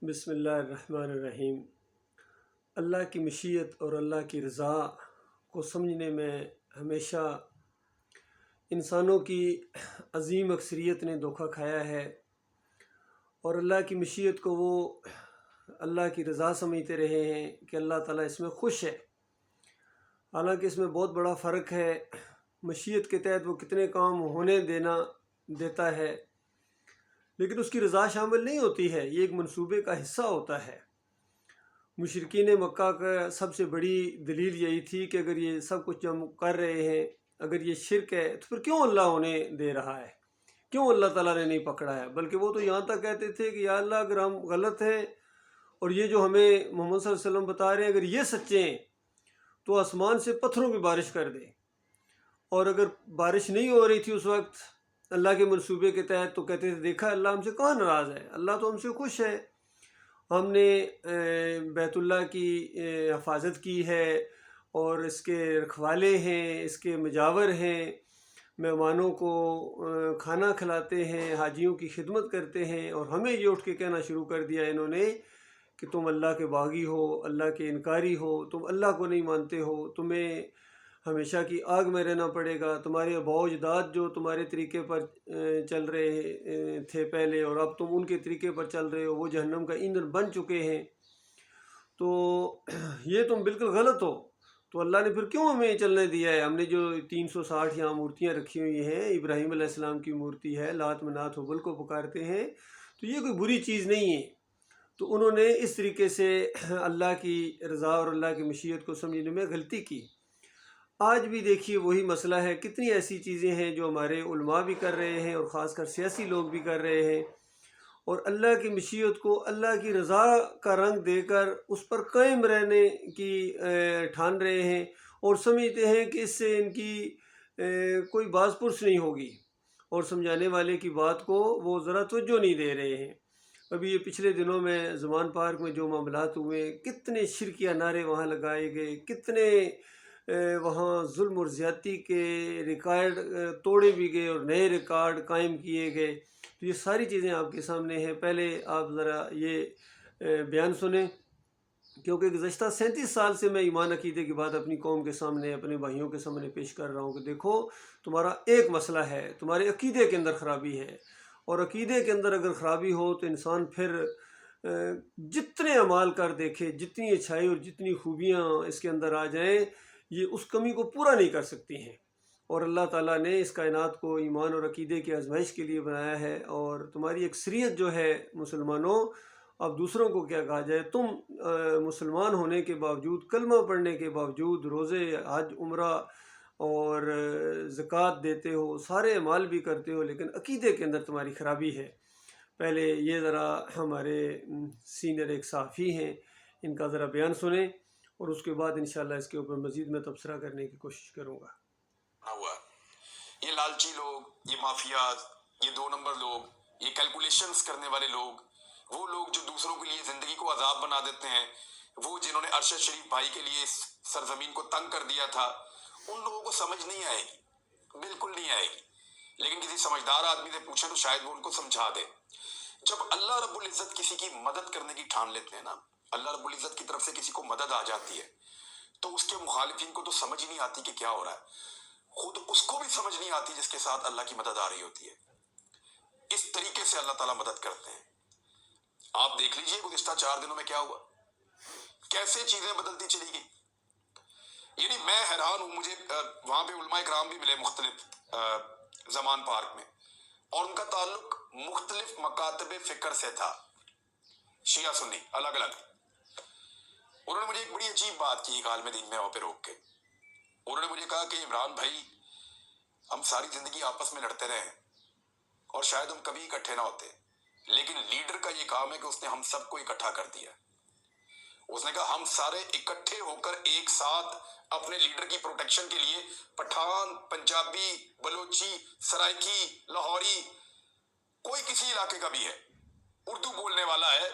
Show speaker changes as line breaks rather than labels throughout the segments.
بسم اللہ الرحمن الرحیم۔ اللہ کی مشیت اور اللہ کی رضا کو سمجھنے میں ہمیشہ انسانوں کی عظیم اکثریت نے دھوکہ کھایا ہے، اور اللہ کی مشیت کو وہ اللہ کی رضا سمجھتے رہے ہیں کہ اللہ تعالیٰ اس میں خوش ہے، حالانکہ اس میں بہت بڑا فرق ہے۔ مشیت کے تحت وہ کتنے کام ہونے دیتا ہے، لیکن اس کی رضا شامل نہیں ہوتی ہے، یہ ایک منصوبے کا حصہ ہوتا ہے۔ مشرکین مکہ کا سب سے بڑی دلیل یہی تھی کہ اگر یہ سب کچھ ہم کر رہے ہیں، اگر یہ شرک ہے تو پھر کیوں اللہ انہیں دے رہا ہے، کیوں اللہ تعالیٰ نے نہیں پکڑا ہے؟ بلکہ وہ تو یہاں تک کہتے تھے کہ یا اللہ اگر ہم غلط ہیں اور یہ جو ہمیں محمد صلی اللہ علیہ وسلم بتا رہے ہیں اگر یہ سچے ہیں تو آسمان سے پتھروں کی بارش کر دے۔ اور اگر بارش نہیں ہو رہی تھی اس وقت اللہ کے منصوبے کے تحت تو کہتے تھے دیکھا اللہ ہم سے کہاں ناراض ہے، اللہ تو ہم سے خوش ہے، ہم نے بیت اللہ کی حفاظت کی ہے اور اس کے رکھوالے ہیں، اس کے مجاور ہیں، مہمانوں کو کھانا کھلاتے ہیں، حاجیوں کی خدمت کرتے ہیں، اور ہمیں یہ اٹھ کے کہنا شروع کر دیا انہوں نے کہ تم اللہ کے باغی ہو، اللہ کے انکاری ہو، تم اللہ کو نہیں مانتے ہو، تمہیں ہمیشہ کی آگ میں رہنا پڑے گا، تمہارے آباء و اجداد جو تمہارے طریقے پر چل رہے تھے پہلے اور اب تم ان کے طریقے پر چل رہے ہو، وہ جہنم کا ایندھن بن چکے ہیں، تو یہ تم بالکل غلط ہو، تو اللہ نے پھر کیوں ہمیں چلنے دیا ہے؟ ہم نے جو 360 یہاں مورتیاں رکھی ہوئی ہیں، ابراہیم علیہ السلام کی مورتی ہے، لات منات حبل کو پکارتے ہیں، تو یہ کوئی بری چیز نہیں ہے۔ تو انہوں نے اس طریقے سے اللہ کی رضا اور اللہ کی مشیت کو سمجھنے میں غلطی کی۔ آج بھی دیکھیے وہی مسئلہ ہے، کتنی ایسی چیزیں ہیں جو ہمارے علماء بھی کر رہے ہیں اور خاص کر سیاسی لوگ بھی کر رہے ہیں، اور اللہ کی مشیت کو اللہ کی رضا کا رنگ دے کر اس پر قائم رہنے کی ٹھان رہے ہیں، اور سمجھتے ہیں کہ اس سے ان کی کوئی باز پرس نہیں ہوگی، اور سمجھانے والے کی بات کو وہ ذرا توجہ نہیں دے رہے ہیں۔ ابھی یہ پچھلے دنوں میں زمان پارک میں جو معاملات ہوئے، کتنے شرکیہ نعرے وہاں لگائے گئے، کتنے وہاں ظلم اور زیادتی کے ریکارڈ توڑے بھی گئے اور نئے ریکارڈ قائم کیے گئے، تو یہ ساری چیزیں آپ کے سامنے ہیں۔ پہلے آپ ذرا یہ بیان سنیں، کیونکہ گزشتہ 37 سال سے میں ایمان عقیدے کی بات اپنی قوم کے سامنے، اپنے بھائیوں کے سامنے پیش کر رہا ہوں کہ دیکھو تمہارا ایک مسئلہ ہے، تمہارے عقیدے کے اندر خرابی ہے، اور عقیدے کے اندر اگر خرابی ہو تو انسان پھر جتنے اعمال کر دیکھے، جتنی اچھائی اور جتنی خوبیاں اس کے اندر آ جائیں، یہ اس کمی کو پورا نہیں کر سکتی ہیں، اور اللہ تعالیٰ نے اس کائنات کو ایمان اور عقیدے کی آزمائش کے لیے بنایا ہے۔ اور تمہاری اکثریت جو ہے مسلمانوں، اب دوسروں کو کیا کہا جائے، تم مسلمان ہونے کے باوجود، کلمہ پڑھنے کے باوجود روزے، حج، عمرہ اور زکوٰۃ دیتے ہو، سارے اعمال بھی کرتے ہو، لیکن عقیدے کے اندر تمہاری خرابی ہے۔ پہلے یہ ذرا ہمارے سینئر ایک صحافی ہیں، ان کا ذرا بیان سنیں، اور اس کے بعد انشاءاللہ اس کے اوپر مزید میں تبصرہ کرنے کی کوشش کروں گا۔
یہ لالچی لوگ، یہ مافیاز، یہ 2 نمبر لوگ، یہ کیلکولیشنز کرنے والے لوگ، وہ لوگ جو دوسروں کے لیے زندگی کو عذاب بنا دیتے ہیں، وہ جنہوں نے ارشد شریف بھائی کے لیے اس سرزمین کو تنگ کر دیا تھا، ان لوگوں کو سمجھ نہیں آئے گی، بالکل نہیں آئے گی، لیکن کسی سمجھدار آدمی سے پوچھیں تو شاید وہ ان کو سمجھا دے۔ جب اللہ رب العزت کسی کی مدد کرنے کی ٹھان لیتے ہیں نا، اللہ رب العزت کی طرف سے کسی کو مدد آ جاتی ہے تو اس کے مخالفین کو تو سمجھ ہی نہیں آتی کہ کیا ہو رہا ہے، خود اس کو بھی سمجھ نہیں آتی جس کے ساتھ اللہ کی مدد آ رہی ہوتی ہے۔ اس طریقے سے اللہ تعالیٰ مدد کرتے ہیں۔ آپ دیکھ لیجئے گزشتہ 4 دنوں میں کیا ہوا، کیسے چیزیں بدلتی چلی گئی۔ یعنی میں حیران ہوں، مجھے وہاں پہ علماء کرام بھی ملے مختلف زمان پارک میں، اور ان کا تعلق مختلف مکاتب فکر سے تھا، شیعہ سنی الگ الگ۔ انہوں نے مجھے ایک بڑی عجیب بات کی ایک عالم دین میں وہاں پہ روک کے، انہوں نے مجھے کہا کہ عمران بھائی، ہم ساری زندگی آپس میں لڑتے رہے ہیں اور شاید ہم کبھی اکٹھے نہ ہوتے، لیکن لیڈر کا یہ کام ہے کہ اس نے ہم سب کو اکٹھا کر دیا۔ اس نے کہا ہم سارے اکٹھے ہو کر ایک ساتھ اپنے لیڈر کی پروٹیکشن کے لیے، پٹھان، پنجابی، بلوچی، سرائکی، لاہوری، کوئی کسی علاقے کا بھی ہے، اردو بولنے والا ہے،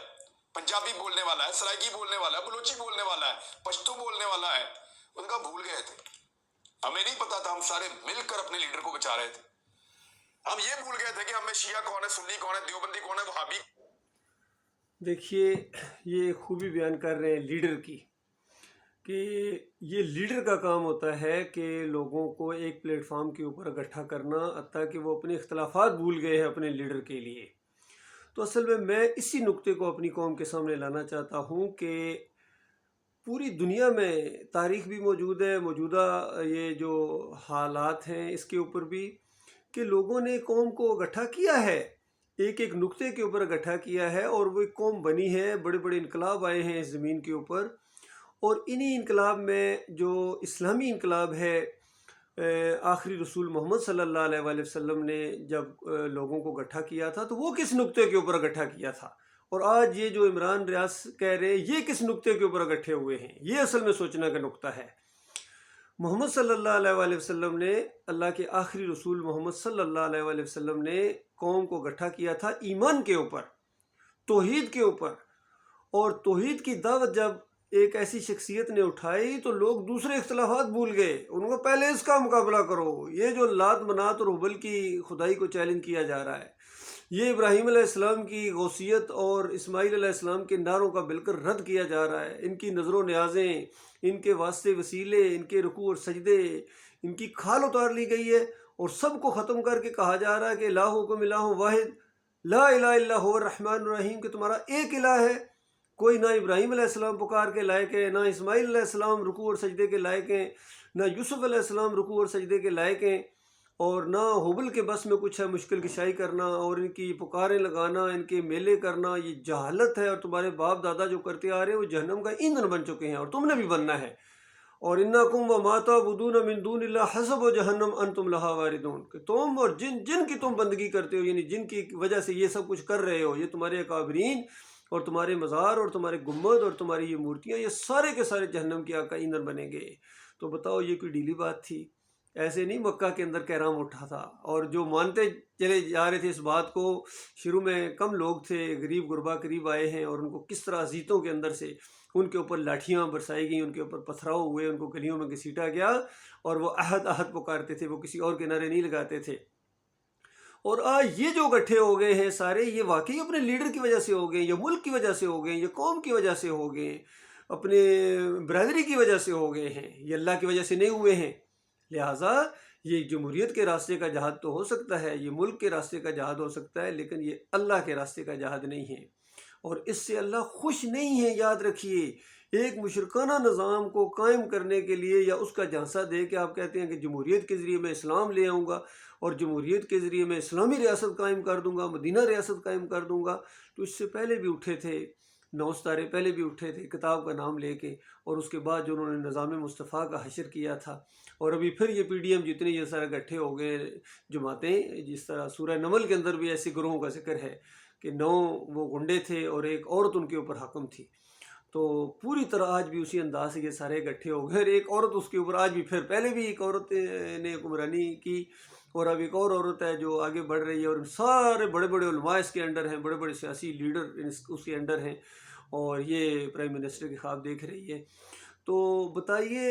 پنجابی بولنے والا ہے، سرائکی بولنے والا ہے، بلوچی بولنے والا ہے، پشتو بولنے والا ہے، ان کا بھول گئے تھے۔ ہمیں نہیں پتا تھا، ہم سارے مل کر اپنے لیڈر کو بچا رہے تھے۔ ہم یہ بھول گئے تھے کہ ہمیں شیعہ کون ہے، سنی کون ہے، دیوبندی کون ہے، وہابی
دیکھیے، یہ خوبی بیان کر رہے ہیں لیڈر کی، کہ یہ لیڈر کا کام ہوتا ہے کہ لوگوں کو ایک پلیٹ فارم کے اوپر اکٹھا کرنا، حتیٰ کہ وہ اپنے اختلافات بھول گئے ہیں اپنے لیڈر کے لیے۔ تو اصل میں اسی نقطے کو اپنی قوم کے سامنے لانا چاہتا ہوں کہ پوری دنیا میں تاریخ بھی موجود ہے، موجودہ یہ جو حالات ہیں اس کے اوپر بھی، کہ لوگوں نے قوم کو اکٹھا کیا ہے، ایک ایک نقطے کے اوپر اکٹھا کیا ہے، اور وہ ایک قوم بنی ہے، بڑے بڑے انقلاب آئے ہیں اس زمین کے اوپر، اور انہی انقلاب میں جو اسلامی انقلاب ہے، آخری رسول محمد صلی اللہ علیہ وآلہ وسلم نے جب لوگوں کو اکٹھا کیا تھا تو وہ کس نقطے کے اوپر اکٹھا کیا تھا، اور آج یہ جو عمران ریاض کہہ رہے ہیں یہ کس نقطے کے اوپر اکٹھے ہوئے ہیں، یہ اصل میں سوچنا کا نقطہ ہے۔ محمد صلی اللہ علیہ وآلہ وسلم نے، اللہ کے آخری رسول محمد صلی اللہ علیہ وآلہ وسلم نے قوم کو اکٹھا کیا تھا ایمان کے اوپر، توحید کے اوپر، اور توحید کی دعوت جب ایک ایسی شخصیت نے اٹھائی تو لوگ دوسرے اختلافات بھول گئے، ان کو پہلے اس کا مقابلہ کرو۔ یہ جو لات منات اور حبل کی خدائی کو چیلنج کیا جا رہا ہے، یہ ابراہیم علیہ السلام کی غوثیت اور اسماعیل علیہ السلام کے نعروں کا بالکل رد کیا جا رہا ہے، ان کی نظر و نیازیں، ان کے واسطے وسیلے، ان کے رکوع اور سجدے، ان کی کھال اتار لی گئی ہے، اور سب کو ختم کر کے کہا جا رہا ہے کہ الہکم الہ واحد لا الہ الا هو الرحمن الرحیم، کہ تمہارا ایک الہ ہے، کوئی نہ ابراہیم علیہ السلام پکار کے لائق ہے، نہ اسماعیل علیہ السلام رکوع اور سجدے کے لائق ہیں، نہ یوسف علیہ السلام رکوع اور سجدے کے لائق ہیں، اور نہ حبل کے بس میں کچھ ہے مشکل کشائی کرنا اور ان کی پکاریں لگانا، ان کے میلے کرنا، یہ جہالت ہے، اور تمہارے باپ دادا جو کرتے آ رہے ہیں وہ جہنم کا ایندھن بن چکے ہیں، اور تم نے بھی بننا ہے۔ اور انکم وما تعبدون من دون اللہ حسب جہنم انتم لہا واردون، کہ تم اور جن کی تم بندگی کرتے ہو، یعنی جن کی وجہ سے یہ سب کچھ کر رہے ہو، یہ تمہارے اکابرین اور تمہارے مزار اور تمہارے گنبد اور تمہاری یہ مورتیاں، یہ سارے کے سارے جہنم کی آگ کا ایندھن بنیں گے۔ تو بتاؤ یہ کوئی ڈیلی بات تھی؟ ایسے نہیں مکہ کے اندر کہرام اٹھا تھا، اور جو مانتے چلے جا رہے تھے اس بات کو، شروع میں کم لوگ تھے، غریب غربا قریب آئے ہیں، اور ان کو کس طرح اذیتوں کے اندر سے ان کے اوپر لاٹھیاں برسائی گئیں، ان کے اوپر پتھراؤ ہوئے، ان کو گلیوں میں گھسیٹا گیا، اور وہ احد احد پکارتے تھے، وہ کسی اور کے نعرے نہیں لگاتے تھے۔ اور آج یہ جو اکٹھے ہو گئے ہیں سارے، یہ واقعی اپنے لیڈر کی وجہ سے ہو گئے، یا ملک کی وجہ سے ہو گئے، یا قوم کی وجہ سے ہو گئے، اپنے برادری کی وجہ سے ہو گئے ہیں، یہ اللہ کی وجہ سے نہیں ہوئے ہیں۔ لہٰذا یہ جمہوریت کے راستے کا جہاد تو ہو سکتا ہے، یہ ملک کے راستے کا جہاد ہو سکتا ہے، لیکن یہ اللہ کے راستے کا جہاد نہیں ہے، اور اس سے اللہ خوش نہیں ہے۔ یاد رکھیے، ایک مشرکانہ نظام کو قائم کرنے کے لیے، یا اس کا جھانسا دے کے آپ کہتے ہیں کہ جمہوریت کے ذریعے میں اسلام لے آؤں گا، اور جمہوریت کے ذریعے میں اسلامی ریاست قائم کر دوں گا، مدینہ ریاست قائم کر دوں گا، تو اس سے پہلے بھی اٹھے تھے 9 ستارے، پہلے بھی اٹھے تھے کتاب کا نام لے کے، اور اس کے بعد جو انہوں نے نظام مصطفیٰ کا حشر کیا تھا، اور ابھی پھر یہ پی ڈی ایم جتنے یہ سارے اکٹھے ہو گئے جماعتیں، جس طرح سورہ نمل کے اندر بھی ایسے گروہوں کا ذکر ہے کہ 9 وہ گنڈے تھے اور ایک عورت ان کے اوپر حاکم تھی، تو پوری طرح آج بھی اسی انداز سے یہ سارے اکٹھے ہو گئے، اور ایک عورت اس کے اوپر آج بھی، پھر پہلے بھی ایک عورت نے حکمرانی کی، اور اب ایک اور عورت ہے جو آگے بڑھ رہی ہے، اور سارے بڑے بڑے علماء اس کے انڈر ہیں، بڑے بڑے سیاسی لیڈر اس کے انڈر ہیں، اور یہ پرائم منسٹر کے خواب دیکھ رہی ہے۔ تو بتائیے،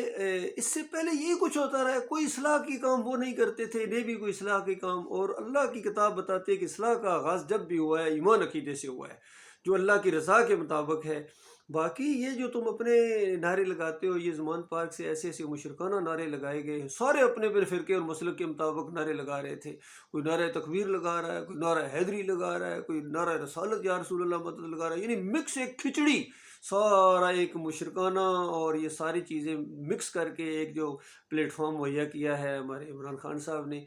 اس سے پہلے یہ کچھ ہوتا رہا ہے، کوئی اصلاح کی کام وہ نہیں کرتے تھے، نہیں بھی کوئی اصلاح کی کام، اور اللہ کی کتاب بتاتی ہے کہ اصلاح کا آغاز جب بھی ہوا ہے ایمان عقیدے سے ہوا ہے، جو اللہ کی رضا کے مطابق ہے۔ باقی یہ جو تم اپنے نعرے لگاتے ہو، یہ زمان پاک سے ایسے ایسے مشرکانہ نعرے لگائے گئے ہیں، سارے اپنے اپنے فرقے اور مسلک کے مطابق نعرے لگا رہے تھے، کوئی نعرہ تکبیر لگا رہا ہے، کوئی نعرہ حیدری لگا رہا ہے، کوئی نعرہ رسالت یا رسول اللہ مدد لگا رہا ہے، یعنی مکس ایک کھچڑی، سارا ایک مشرکانہ، اور یہ ساری چیزیں مکس کر کے ایک جو پلیٹ فارم مہیا کیا ہے ہمارے عمران خان صاحب نے،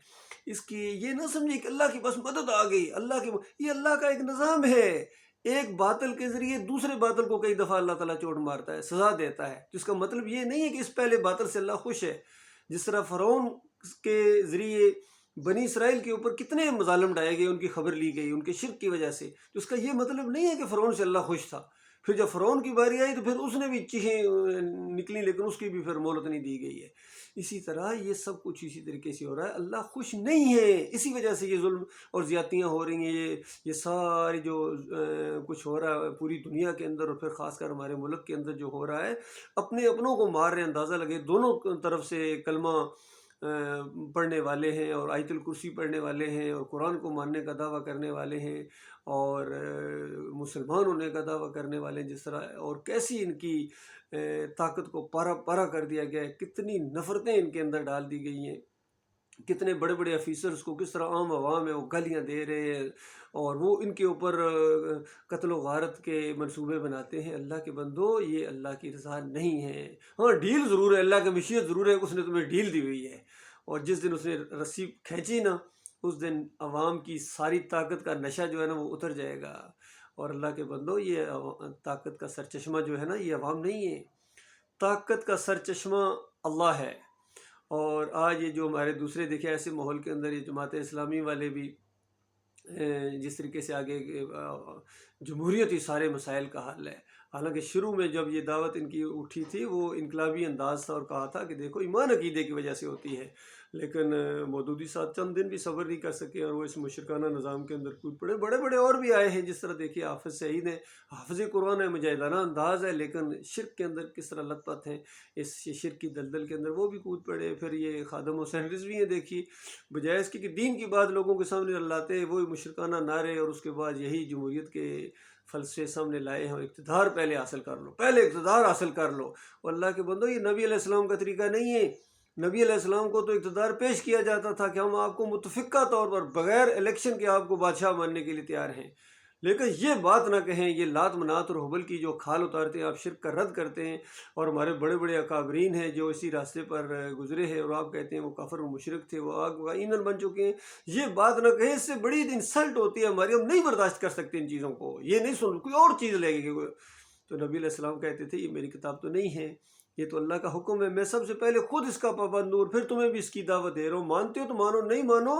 اس کی یہ نہ سمجھے کہ اللہ کی بس مدد آ گئی، یہ اللہ کا ایک نظام ہے، ایک باطل کے ذریعے دوسرے باطل کو کئی دفعہ اللہ تعالیٰ چوٹ مارتا ہے، سزا دیتا ہے، جس کا مطلب یہ نہیں ہے کہ اس پہلے باطل سے اللہ خوش ہے۔ جس طرح فرعون کے ذریعے بنی اسرائیل کے اوپر کتنے مظالم ڈائے گئے، ان کی خبر لی گئی ان کے شرک کی وجہ سے، تو اس کا یہ مطلب نہیں ہے کہ فرعون سے اللہ خوش تھا۔ پھر جب فرعون کی باری آئی تو پھر اس نے بھی چیخیں نکلی، لیکن اس کی بھی پھر مہلت نہیں دی گئی ہے۔ اسی طرح یہ سب کچھ اسی طریقے سے ہو رہا ہے، اللہ خوش نہیں ہے، اسی وجہ سے یہ ظلم اور زیادتیاں ہو رہی ہیں، یہ ساری جو کچھ ہو رہا ہے پوری دنیا کے اندر، اور پھر خاص کر ہمارے ملک کے اندر جو ہو رہا ہے، اپنے اپنوں کو مار رہے ہیں، اندازہ لگے دونوں طرف سے کلمہ پڑھنے والے ہیں اور آیت الکرسی پڑھنے والے ہیں اور قرآن کو ماننے کا دعویٰ کرنے والے ہیں اور مسلمان ہونے کا دعویٰ کرنے والے ہیں، جس طرح اور کیسی ان کی طاقت کو پارا پارا کر دیا گیا ہے، کتنی نفرتیں ان کے اندر ڈال دی گئی ہیں، کتنے بڑے بڑے آفیسرز کو کس طرح عام عوام ہے وہ گالیاں دے رہے ہیں اور وہ ان کے اوپر قتل و غارت کے منصوبے بناتے ہیں۔ اللہ کے بندو، یہ اللہ کی رضا نہیں ہے۔ ہاں ڈیل ضرور ہے، اللہ کی مشیت ضرور ہے، اس نے تمہیں ڈیل دی ہوئی ہے، اور جس دن اس نے رسی کھینچی نا، اس دن عوام کی ساری طاقت کا نشہ جو ہے نا وہ اتر جائے گا۔ اور اللہ کے بندو، یہ طاقت کا سرچشمہ جو ہے نا یہ عوام نہیں ہے، طاقت کا سرچشمہ اللہ ہے۔ اور آج یہ جو ہمارے دوسرے دیکھے ایسے ماحول کے اندر یہ جماعت اسلامی والے بھی جس طریقے سے آگے جمہوریت ہی سارے مسائل کا حل ہے، حالانکہ شروع میں جب یہ دعوت ان کی اٹھی تھی وہ انقلابی انداز تھا اور کہا تھا کہ دیکھو ایمان عقیدے کی وجہ سے ہوتی ہے، لیکن مودودی صاحب چند دن بھی صبر نہیں کر سکے اور وہ اس مشرکانہ نظام کے اندر کود پڑے۔ بڑے بڑے اور بھی آئے ہیں، جس طرح دیکھیے حافظ سعید ہیں، حافظ قرآن ہے، مجاہدانہ انداز ہے، لیکن شرک کے اندر کس طرح لت پت ہیں، اس شرک کی دلدل کے اندر وہ بھی کود پڑے۔ پھر یہ خادم حسین رضوی ہیں، دیکھیے بجائے اس کی کہ دین کی بات لوگوں کے سامنے لاتے، وہی مشرکانہ نعرے اور اس کے بعد یہی جمہوریت کے فلسفے سامنے لائے ہیں، اقتدار پہلے حاصل کر لو، پہلے اقتدار حاصل کر لو۔ اور اللہ کے بندو، یہ نبی علیہ السلام کا طریقہ نہیں ہے۔ نبی علیہ السلام کو تو اقتدار پیش کیا جاتا تھا کہ ہم آپ کو متفقہ طور پر بغیر الیکشن کے آپ کو بادشاہ ماننے کے لیے تیار ہیں، لیکن یہ بات نہ کہیں، یہ لات منات اور حبل کی جو کھال اتارتے ہیں، آپ شرک کا رد کرتے ہیں، اور ہمارے بڑے بڑے اکابرین ہیں جو اسی راستے پر گزرے ہیں اور آپ کہتے ہیں وہ کافر و مشرک تھے، وہ آگ کا ایندھن بن چکے ہیں۔ یہ بات نہ کہیں، اس سے بڑی انسلٹ ہوتی ہے ہماری، ہم نہیں برداشت کر سکتے ان چیزوں کو، یہ نہیں سن، کوئی اور چیز لگے گی۔ تو نبی علیہ السلام کہتے تھے یہ میری کتاب تو نہیں ہے، یہ تو اللہ کا حکم ہے، میں سب سے پہلے خود اس کا پابند ہوں اور پھر تمہیں بھی اس کی دعوت دے رہا ہوں، مانتے ہو تو مانو، نہیں مانو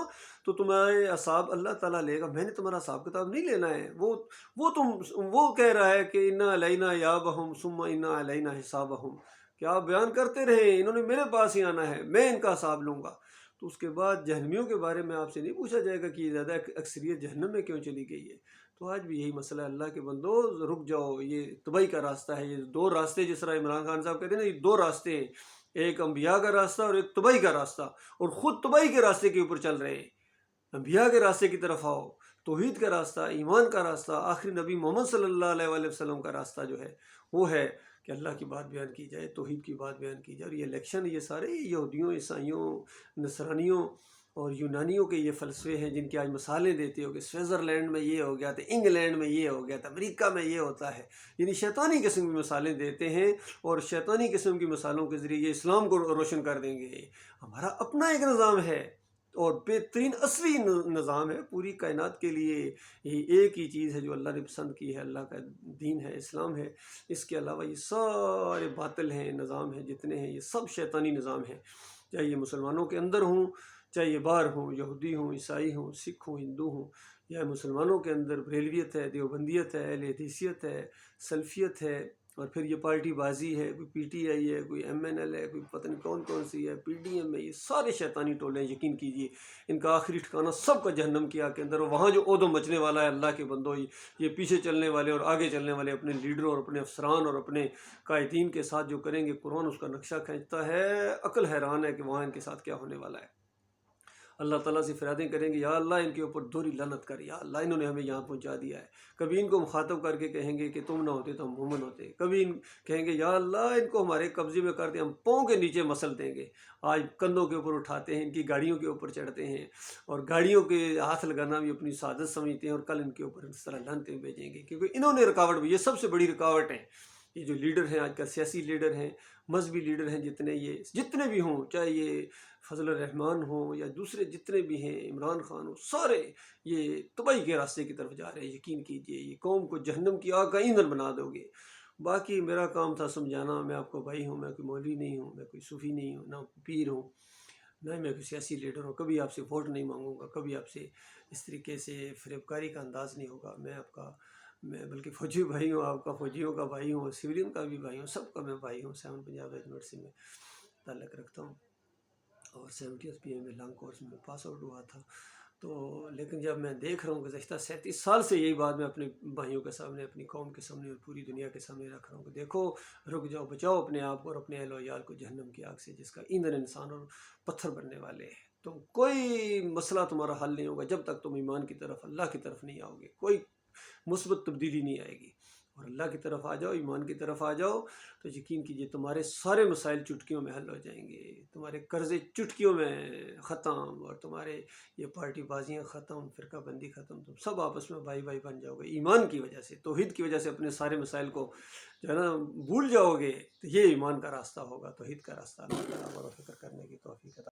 تو تمہارے حساب اللہ تعالیٰ لے گا، میں نے تمہارا حساب کتاب نہیں لینا ہے۔ وہ کہہ رہا ہے کہ انا علینا یابہم ثم انا علینا حسابہم، کہ آپ بیان کرتے رہے، انہوں نے میرے پاس ہی آنا ہے، میں ان کا حساب لوں گا۔ تو اس کے بعد جہنمیوں کے بارے میں آپ سے نہیں پوچھا جائے گا کہ یہ زیادہ اکثریت جہنم میں کیوں چلی گئی ہے۔ تو آج بھی یہی مسئلہ ہے، اللہ کے بندو رک جاؤ، یہ تباہی کا راستہ ہے، یہ دو راستے، جس طرح عمران خان صاحب کہتے ہیں نا، یہ دو راستے ہیں، ایک انبیاء کا راستہ اور ایک تباہی کا راستہ، اور خود تباہی کے راستے کے اوپر چل رہے ہیں۔ انبیاء کے راستے کی طرف آؤ، توحید کا راستہ، ایمان کا راستہ، آخری نبی محمد صلی اللہ علیہ وآلہ وسلم کا راستہ جو ہے وہ ہے کہ اللہ کی بات بیان کی جائے، توحید کی بات بیان کی جائے۔ اور یہ الیکشن، یہ سارے یہودیوں، عیسائیوں، نصرانیوں اور یونانیوں کے یہ فلسفے ہیں جن کی آج مثالیں دیتے ہو کہ سوئٹزرلینڈ میں یہ ہو گیا تھا، انگلینڈ میں یہ ہو گیا تھا، امریکہ میں یہ ہوتا ہے، یعنی شیطانی قسم کی مثالیں دیتے ہیں اور شیطانی قسم کی مثالوں کے ذریعے یہ اسلام کو روشن کر دیں گے۔ ہمارا اپنا ایک نظام ہے اور بہترین اصلی نظام ہے پوری کائنات کے لیے، یہ ایک ہی چیز ہے جو اللہ نے پسند کی ہے، اللہ کا دین ہے، اسلام ہے۔ اس کے علاوہ یہ سارے باطل ہیں، نظام ہیں جتنے ہیں، یہ سب شیطانی نظام ہیں، چاہے یہ مسلمانوں کے اندر ہوں، چاہے یہ باہر ہوں، یہودی ہوں، عیسائی ہوں، سکھ ہوں، ہندو ہوں، یا مسلمانوں کے اندر بریلویت ہے، دیوبندیت ہے، اہل حدیثیت ہے، سلفیت ہے، اور پھر یہ پارٹی بازی ہے، کوئی پی ٹی آئی ہے، کوئی ایم این ایل ہے، کوئی پتہ نہیں کون کون سی ہے، پی ڈی ایم ہے، یہ سارے شیطانی ٹولے ہیں۔ یقین کیجئے ان کا آخری ٹھکانہ سب کا جہنم کی آگ کے اندر، اور وہاں جو عہدوں مچنے والا ہے اللہ کے بندو، یہ پیچھے چلنے والے اور آگے چلنے والے اپنے لیڈروں اور اپنے افسران اور اپنے قائدین کے ساتھ جو کریں گے، قرآن اس کا نقشہ کھینچتا ہے، عقل حیران ہے کہ وہاں ان کے ساتھ کیا ہونے والا ہے۔ اللہ تعالیٰ سے فریادیں کریں گے، یا اللہ ان کے اوپر دوہری لعنت کر، یا اللہ انہوں نے ہمیں یہاں پہنچا دیا ہے۔ کبھی ان کو مخاطب کر کے کہیں گے کہ تم نہ ہوتے تو ہم مومن ہوتے، کبھی کہیں گے یا اللہ ان کو ہمارے قبضے میں کر دیں، ہم پاؤں کے نیچے مسل دیں گے۔ آج کندھوں کے اوپر اٹھاتے ہیں، ان کی گاڑیوں کے اوپر چڑھتے ہیں اور گاڑیوں کے ہاتھ لگانا بھی اپنی سعادت سمجھتے ہیں، اور کل ان کے اوپر اس طرح لعنتیں بھیجیں گے، کیونکہ انہوں نے رکاوٹ بھی، یہ سب سے بڑی رکاوٹ ہے۔ یہ جو لیڈر ہیں آج کل، سیاسی لیڈر ہیں، مذہبی لیڈر ہیں، جتنے بھی ہوں، چاہے یہ فضل الرحمان ہوں یا دوسرے جتنے بھی ہیں، عمران خان ہوں، سارے یہ تباہی کے راستے کی طرف جا رہے ہیں۔ یقین کیجئے یہ قوم کو جہنم کی آگ کا ایندھن بنا دو گے۔ باقی میرا کام تھا سمجھانا، میں آپ کو بھائی ہوں، میں کوئی مولوی نہیں ہوں، میں کوئی صوفی نہیں ہوں، نہ پیر ہوں، نہ میں کوئی سیاسی لیڈر ہوں، کبھی آپ سے ووٹ نہیں مانگوں گا، کبھی آپ سے اس طریقے سے فریبکاری کا انداز نہیں ہوگا۔ میں بلکہ فوجی بھائی ہوں، آپ کا فوجیوں کا بھائی ہوں، سویلین کا بھی بھائی ہوں، سب کا میں بھائی ہوں۔ 7 پنجاب ریجمنٹ سے میں تعلق رکھتا ہوں اور 70 پی ایم میں لانگ کورس میں پاس آؤٹ ہوا تھا۔ تو لیکن جب میں دیکھ رہا ہوں گزشتہ 37 سال سے یہی بات میں اپنے بھائیوں کے سامنے، اپنی قوم کے سامنے اور پوری دنیا کے سامنے رکھ رہا ہوں کہ دیکھو، رک جاؤ، بچاؤ اپنے آپ کو اور اپنے اہل و عیال کو جہنم کی آگ سے، جس کا ایندھن انسان اور پتھر بننے والے ہیں۔ تم کوئی مسئلہ تمہارا حل نہیں ہوگا جب تک تم ایمان کی طرف، اللہ کی طرف نہیں آؤ گے، کوئی مثبت تبدیلی نہیں آئے گی۔ اور اللہ کی طرف آ جاؤ، ایمان کی طرف آ جاؤ، تو یقین کیجئے تمہارے سارے مسائل چٹکیوں میں حل ہو جائیں گے، تمہارے قرضے چٹکیوں میں ختم، اور تمہارے یہ پارٹی بازیاں ختم، فرقہ بندی ختم، تم سب آپس میں بھائی بھائی بن جاؤ گے ایمان کی وجہ سے، توحید کی وجہ سے اپنے سارے مسائل کو جو ہے نا بھول جاؤ گے۔ تو یہ ایمان کا راستہ ہوگا، توحید کا راستہ۔ اللہ تعالیٰ غور و فکر کرنے کی توفیق عطا